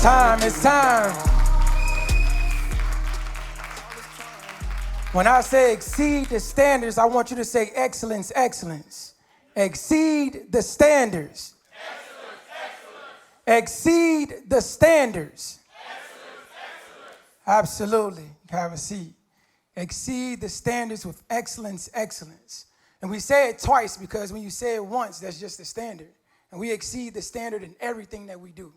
It's time, it's time. When I say exceed the standards, I want you to say excellence, excellence. Exceed the standards. Excellence, excellence. Exceed the standards. Excellence, excellence. Absolutely. Have a seat. Exceed the standards with excellence, excellence. And we say it twice because when you say it once, that's just the standard. And we exceed the standard in everything that we do.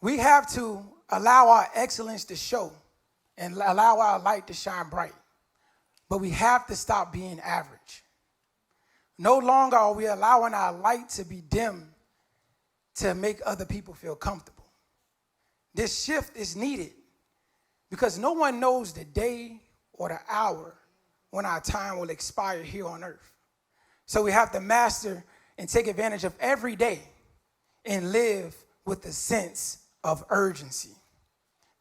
We have to allow our excellence to show and allow our light to shine bright. But we have to stop being average. No longer are we allowing our light to be dim to make other people feel comfortable. This shift is needed because no one knows the day or the hour when our time will expire here on earth. So we have to master and take advantage of every day and live with a sense of urgency.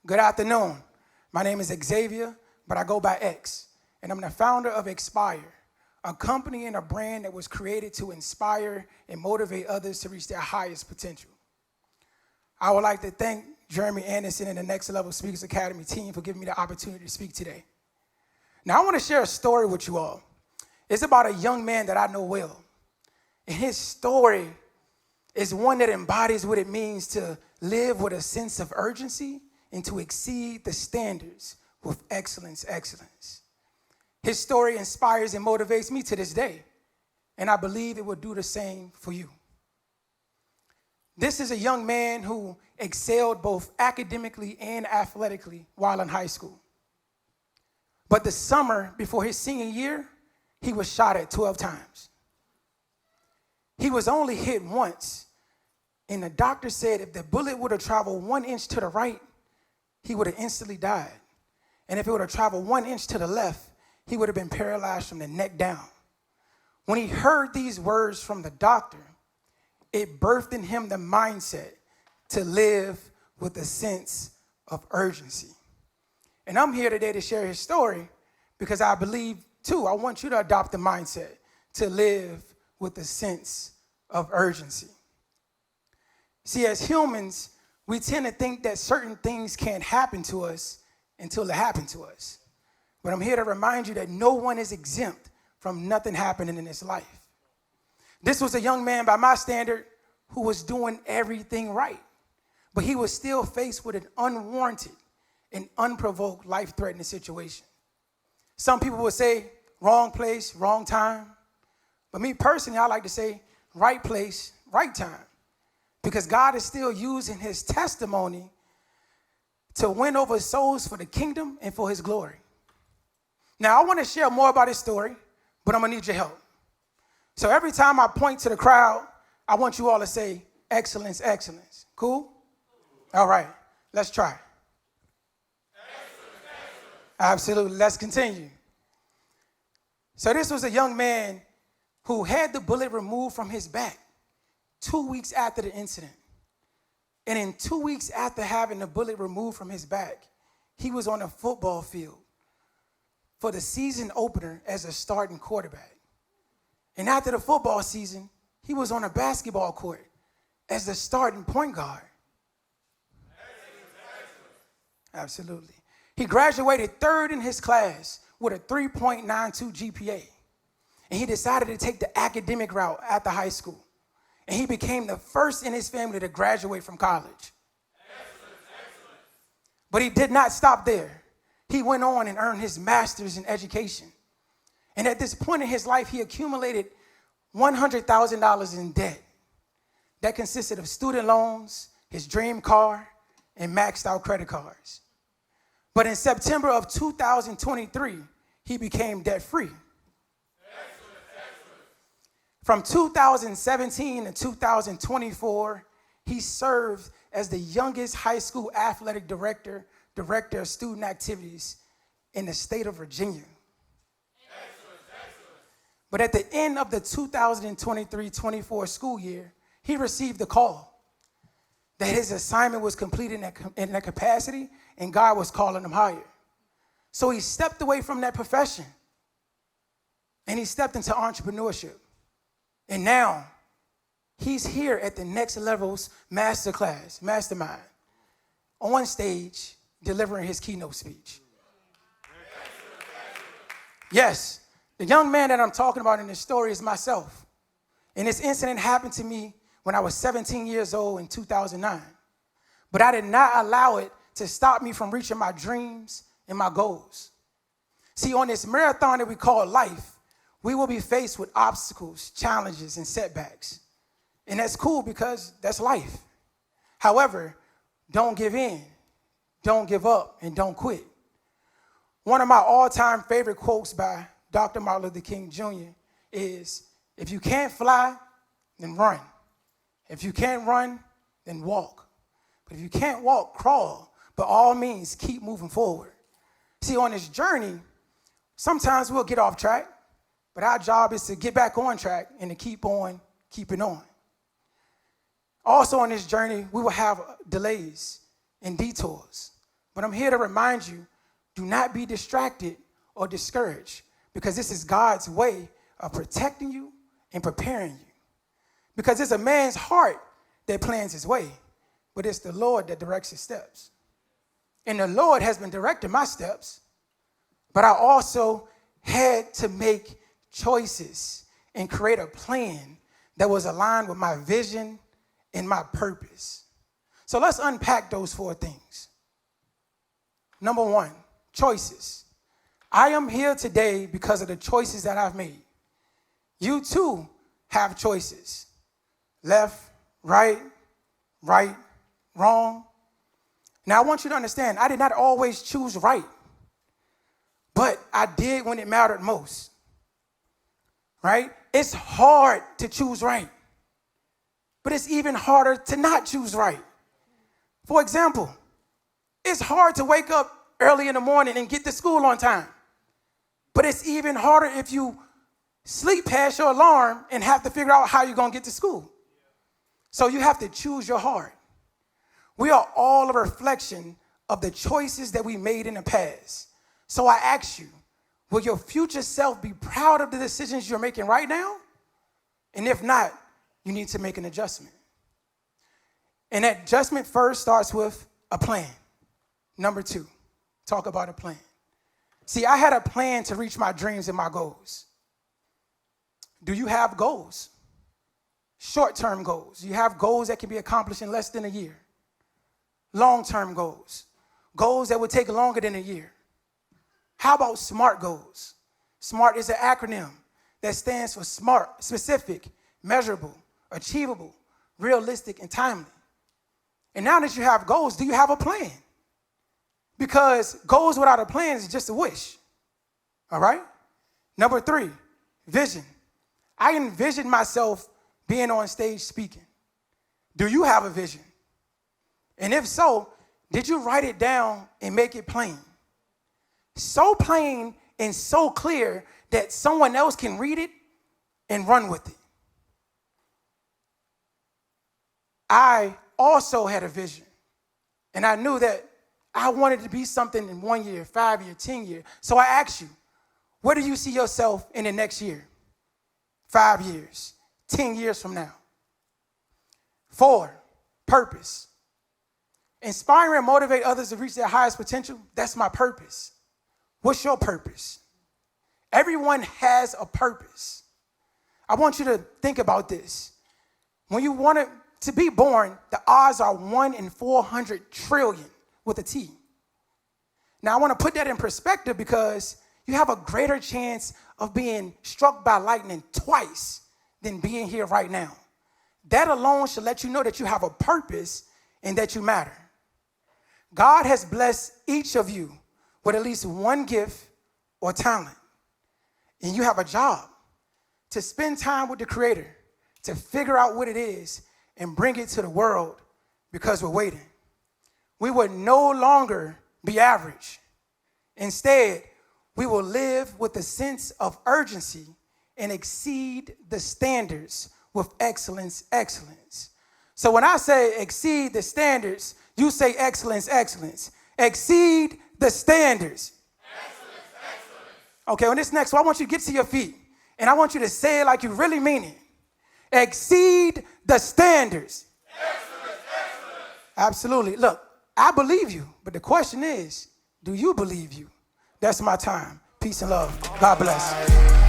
Good afternoon. My name is Xavier, but I go by X, and I'm the founder of Expire, a company and a brand that was created to inspire and motivate others to reach their highest potential. I would like to thank Jeremy Anderson and the Next Level Speakers Academy team for giving me the opportunity to speak today. Now, I want to share a story with you all. It's about a young man that I know well. And his story is one that embodies what it means to live with a sense of urgency and to exceed the standards with excellence, excellence. His story inspires and motivates me to this day, and I believe it will do the same for you. This is a young man who excelled both academically and athletically while in high school. But the summer before his senior year, he was shot at 12 times. He was only hit once, and the doctor said if the bullet would have traveled 1 inch to the right, he would have instantly died. And if it would have traveled 1 inch to the left, he would have been paralyzed from the neck down. When he heard these words from the doctor, it birthed in him the mindset to live with a sense of urgency. And I'm here today to share his story because I believe, too, I want you to adopt the mindset to live with a sense of urgency. See, as humans, we tend to think that certain things can't happen to us until they happen to us. But I'm here to remind you that no one is exempt from nothing happening in this life. This was a young man, by my standard, who was doing everything right. But he was still faced with an unwarranted and unprovoked life-threatening situation. Some people would say, wrong place, wrong time. But me personally, I like to say, right place, right time. Because God is still using his testimony to win over souls for the kingdom and for his glory. Now, I want to share more about his story, but I'm going to need your help. So every time I point to the crowd, I want you all to say, excellence, excellence. Cool? All right, let's try. Excellence, excellence. Absolutely, let's continue. So this was a young man who had the bullet removed from his back 2 weeks after the incident. And in 2 weeks after having the bullet removed from his back, he was on a football field for the season opener as a starting quarterback. And after the football season, he was on a basketball court as the starting point guard. Absolutely. He graduated third in his class with a 3.92 GPA. And he decided to take the academic route after high school. And he became the first in his family to graduate from college. Excellence, excellence. But he did not stop there. He went on and earned his master's in education. And at this point in his life, he accumulated $100,000 in debt. That consisted of student loans, his dream car, and maxed out credit cards. But in September of 2023, he became debt-free. From 2017 to 2024, he served as the youngest high school athletic director of student activities in the state of Virginia. Excellence, excellence. But at the end of the 2023-24 school year, he received a call that his assignment was completed in that capacity and God was calling him higher. So he stepped away from that profession and he stepped into entrepreneurship. And now He's here at the Next Levels Masterclass, Mastermind, on stage delivering his keynote speech. Yes, the young man that I'm talking about in this story is myself. And this incident happened to me when I was 17 years old in 2009. But I did not allow it to stop me from reaching my dreams and my goals. See, on this marathon that we call life, we will be faced with obstacles, challenges, and setbacks. And that's cool because that's life. However, don't give in, don't give up, and don't quit. One of my all-time favorite quotes by Dr. Martin Luther King Jr. is, if you can't fly, then run. If you can't run, then walk. But if you can't walk, crawl. But all means, keep moving forward. See, on this journey, sometimes we'll get off track, but our job is to get back on track and to keep on keeping on. Also on this journey, we will have delays and detours. But I'm here to remind you, do not be distracted or discouraged, because this is God's way of protecting you and preparing you. Because it's a man's heart that plans his way, but it's the Lord that directs his steps. And the Lord has been directing my steps, but I also had to make choices and create a plan that was aligned with my vision and my purpose. So let's unpack those 4 things. Number 1, choices. I am here today because of the choices that I've made. You too have choices. Left, right, wrong. Now I want you to understand, I did not always choose right, but I did when it mattered most. Right? It's hard to choose right, but it's even harder to not choose right. For example, it's hard to wake up early in the morning and get to school on time, but it's even harder if you sleep past your alarm and have to figure out how you're going to get to school. So you have to choose your heart. We are all a reflection of the choices that we made in the past. So I ask you, will your future self be proud of the decisions you're making right now? And if not, you need to make an adjustment. And that adjustment first starts with a plan. Number 2, talk about a plan. See, I had a plan to reach my dreams and my goals. Do you have goals? Short-term goals. You have goals that can be accomplished in less than a year. Long-term goals. Goals that would take longer than a year. How about SMART goals? SMART is an acronym that stands for smart, specific, measurable, achievable, realistic, and timely. And now that you have goals, do you have a plan? Because goals without a plan is just a wish. All right? Number 3, vision. I envisioned myself being on stage speaking. Do you have a vision? And if so, did you write it down and make it plain? So plain and so clear that someone else can read it and run with it. I also had a vision, and I knew that I wanted to be something in 1 year, 5 year, 10 year. So I asked you, where do you see yourself in the next year? 5 years, 10 years from now. 4, purpose. Inspire and motivate others to reach their highest potential. That's my purpose. What's your purpose? Everyone has a purpose. I want you to think about this. When you want to be born, the odds are 1 in 400 trillion with a T. Now, I want to put that in perspective because you have a greater chance of being struck by lightning twice than being here right now. That alone should let you know that you have a purpose and that you matter. God has blessed each of you with at least one gift or talent. And you have a job to spend time with the Creator, to figure out what it is and bring it to the world because we're waiting. We will no longer be average. Instead, we will live with a sense of urgency and exceed the standards with excellence. So when I say exceed the standards, you say excellence. Exceed the standards. Excellence. Okay, on this next one, I want you to get to your feet, and I want you to say it like you really mean it. Exceed the standards. Absolutely. Look, I believe you, but the question is, do you believe you? That's my time. Peace and love. God bless.